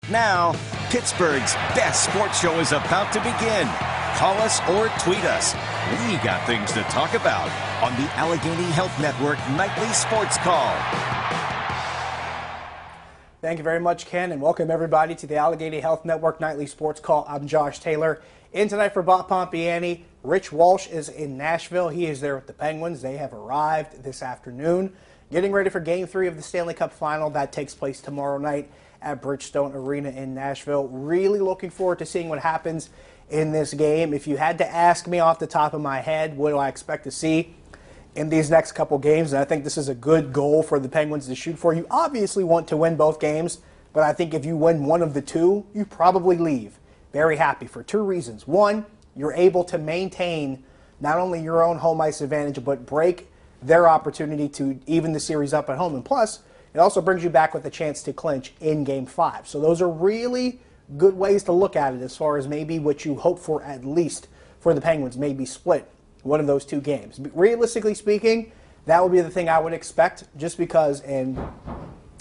Now, Pittsburgh's best sports show is about to begin. Call us or tweet us. We got things to talk about on the Allegheny Health Network Nightly Sports Call. Thank you very much, Ken, and welcome everybody to the Allegheny Health Network Nightly Sports Call. I'm Josh Taylor. In tonight for Bob Pompiani, Rich Walsh is in Nashville. He is there with the Penguins. They have arrived this afternoon, getting ready for Game 3 of the Stanley Cup Final. That takes place tomorrow night at Bridgestone Arena in Nashville. Really looking forward to seeing what happens in this game. If you had to ask me off the top of my head, what do I expect to see in these next couple games, and I think this is a good goal for the Penguins to shoot for. You obviously want to win both games, but I think if you win one of the two, you probably leave very happy for two reasons. One, you're able to maintain not only your own home ice advantage, but break their opportunity to even the series up at home. And plus, it also brings you back with a chance to clinch in Game 5. So those are really good ways to look at it as far as maybe what you hope for, at least for the Penguins, maybe split one of those two games. But realistically speaking, that would be the thing I would expect, just because, and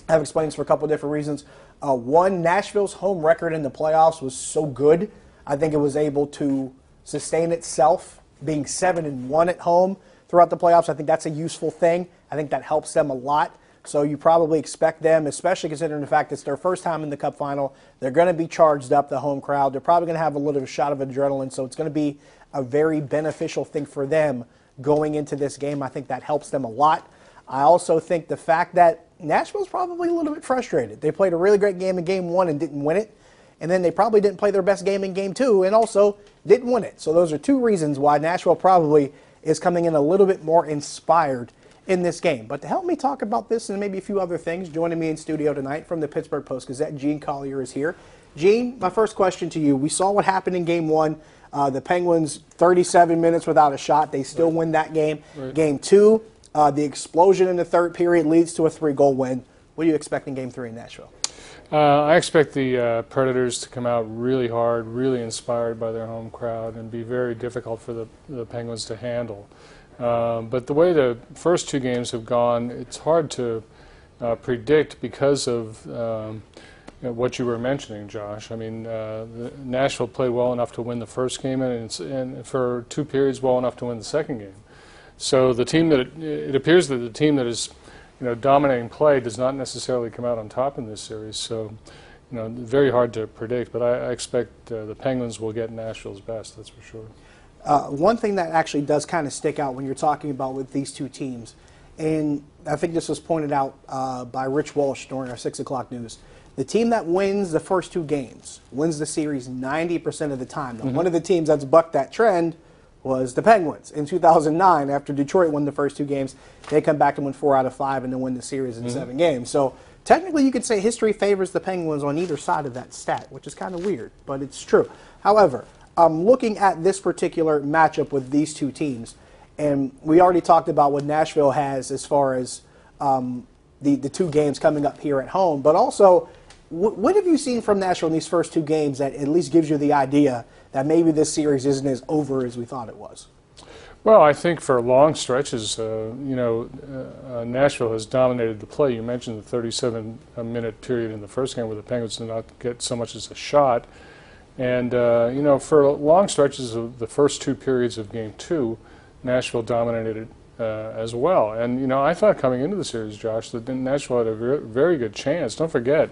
I've explained this for a couple of different reasons. One, Nashville's home record in the playoffs was so good. I think it was able to sustain itself, being 7-1 at home throughout the playoffs. I think that's a useful thing. I think that helps them a lot. So you probably expect them, especially considering the fact it's their first time in the Cup Final. They're going to be charged up, the home crowd. They're probably going to have a little shot of adrenaline, so it's going to be a very beneficial thing for them going into this game. I think that helps them a lot. I also think the fact that Nashville's probably a little bit frustrated. They played a really great game in Game 1 and didn't win it, and then they probably didn't play their best game in Game 2 and also didn't win it. So those are two reasons why Nashville probably is coming in a little bit more inspired in this game. But to help me talk about this and maybe a few other things, joining me in studio tonight from the Pittsburgh Post-Gazette, Gene Collier is here. Gene, my first question to you. We saw what happened in Game 1. The Penguins, 37 minutes without a shot. They still win that game. Right. Game 2, the explosion in the third period leads to a 3-goal win. What do you expect in Game 3 in Nashville? I expect the Predators to come out really hard, really inspired by their home crowd, and be very difficult for the Penguins to handle. But the way the first two games have gone, it's hard to predict because of what you were mentioning, Josh. I mean, Nashville played well enough to win the first game, and for 2 periods well enough to win the second game. So the team that it appears that the team that is dominating play does not necessarily come out on top in this series. So very hard to predict. But I expect the Penguins will get Nashville's best. That's for sure. One thing that actually does kind of stick out when you're talking about with these two teams, and I think this was pointed out by Rich Walsh during our 6 o'clock news, the team that wins the first two games wins the series 90% of the time. Now, one of the teams that's bucked that trend was the Penguins. In 2009, after Detroit won the first two games, they come back and win 4 out of 5 and then win the series in 7 games. So technically you could say history favors the Penguins on either side of that stat, which is kind of weird, but it's true. However, looking at this particular matchup with these two teams, and we already talked about what Nashville has as far as the two games coming up here at home, but also what have you seen from Nashville in these first two games that at least gives you the idea that maybe this series isn't as over as we thought it was? Well, I think for long stretches, Nashville has dominated the play. You mentioned the 37-minute period in the first game where the Penguins did not get so much as a shot. And, for long stretches of the first 2 periods of Game 2, Nashville dominated it as well. And, I thought coming into the series, Josh, that Nashville had a very good chance. Don't forget,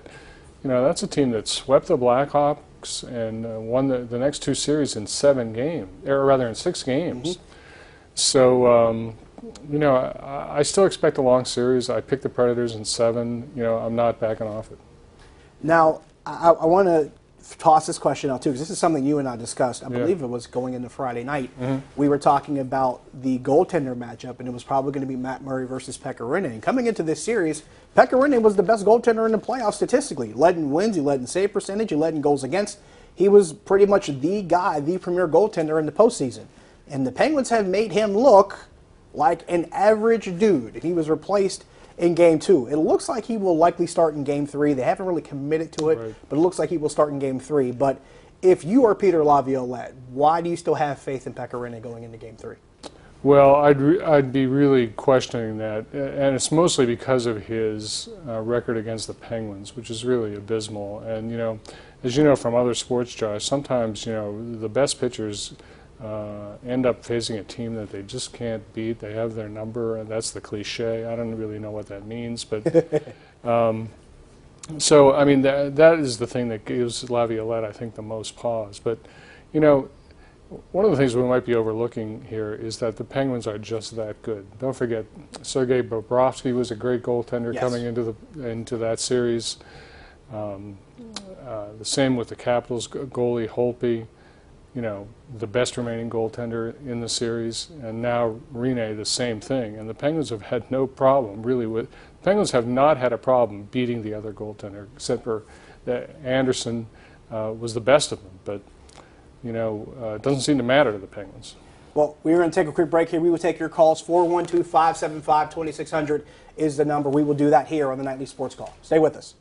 that's a team that swept the Blackhawks and won the next 2 series in 7 games, or rather in 6 games. So, I still expect a long series. I picked the Predators in 7. I'm not backing off it. Now, I want to toss this question out too, because this is something you and I discussed. I believe it was going into Friday night. We were talking about the goaltender matchup, and it was probably going to be Matt Murray versus Pekka Rinne. And coming into this series, Pekka Rinne was the best goaltender in the playoffs statistically. He led in wins, he led in save percentage, he led in goals against. He was pretty much the guy, the premier goaltender in the postseason. And the Penguins have made him look like an average dude. He was replaced in Game 2. It looks like he will likely start in Game 3. They haven't really committed to it, but it looks like he will start in Game 3. But if you are Peter Laviolette, why do you still have faith in Pekka Rinne going into Game 3? Well, I'd be really questioning that, and it's mostly because of his record against the Penguins, which is really abysmal. And as you know from other sports, Josh, sometimes the best pitchers end up facing a team that they just can't beat. They have their number, and that's the cliche. I don't really know what that means, but so I mean that is the thing that gives Laviolette, I think, the most pause. But one of the things we might be overlooking here is that the Penguins are just that good. Don't forget, Sergei Bobrovsky was a great goaltender coming into that series. The same with the Capitals goalie Holtby, the best remaining goaltender in the series, and now Rinne, the same thing. And the Penguins have had no problem really with. The Penguins have not had a problem beating the other goaltender, except for Anderson was the best of them, but. It doesn't seem to matter to the Penguins. Well, we're going to take a quick break here. We will take your calls. 412-575-2600 is the number. We will do that here on the Nightly Sports Call. Stay with us.